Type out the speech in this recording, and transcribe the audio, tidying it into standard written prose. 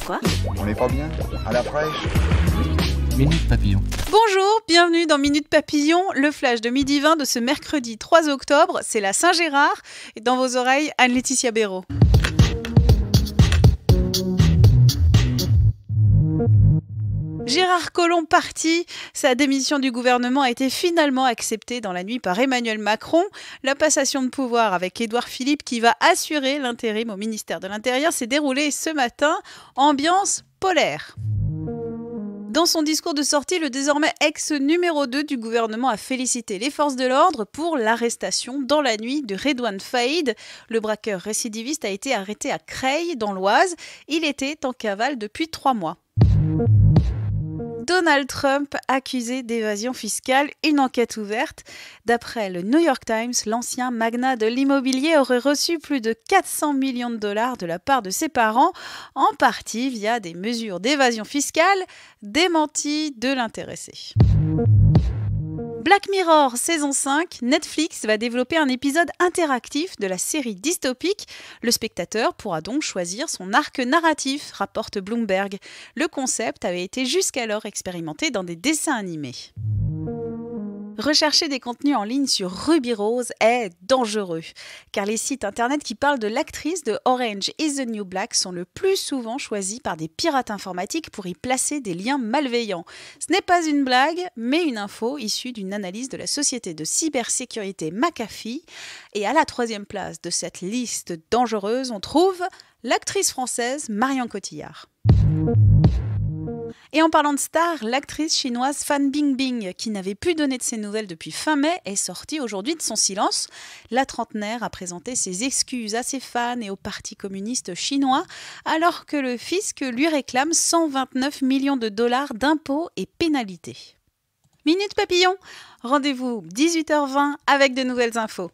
Quoi? On n'est pas bien? À la fraîche? Minute Papillon. Bonjour, bienvenue dans Minute Papillon, le flash de midi 20 de ce mercredi 3 octobre. C'est la Saint-Gérard et dans vos oreilles, Anne-Laetitia Béraud. Gérard Collomb parti, sa démission du gouvernement a été finalement acceptée dans la nuit par Emmanuel Macron. La passation de pouvoir avec Édouard Philippe qui va assurer l'intérim au ministère de l'Intérieur s'est déroulée ce matin, ambiance polaire. Dans son discours de sortie, le désormais ex-numéro 2 du gouvernement a félicité les forces de l'ordre pour l'arrestation dans la nuit de Redouane Faïd. Le braqueur récidiviste a été arrêté à Creil, dans l'Oise. Il était en cavale depuis 3 mois. Donald Trump accusé d'évasion fiscale, une enquête ouverte. D'après le New York Times, l'ancien magnat de l'immobilier aurait reçu plus de 400 millions de dollars de la part de ses parents, en partie via des mesures d'évasion fiscale, démenties de l'intéressé. Black Mirror saison 5, Netflix va développer un épisode interactif de la série dystopique. Le spectateur pourra donc choisir son arc narratif, rapporte Bloomberg. Le concept avait été jusqu'alors expérimenté dans des dessins animés. Rechercher des contenus en ligne sur Ruby Rose est dangereux, car les sites internet qui parlent de l'actrice de Orange is the New Black sont le plus souvent choisis par des pirates informatiques pour y placer des liens malveillants. Ce n'est pas une blague, mais une info issue d'une analyse de la société de cybersécurité McAfee. Et à la 3e place de cette liste dangereuse, on trouve l'actrice française Marion Cotillard. Et en parlant de stars, l'actrice chinoise Fan Bingbing, qui n'avait plus donné de ses nouvelles depuis fin mai, est sortie aujourd'hui de son silence. La trentenaire a présenté ses excuses à ses fans et au Parti communiste chinois, alors que le fisc lui réclame 129 millions de dollars d'impôts et pénalités. Minute Papillon, rendez-vous 18h20 avec de nouvelles infos.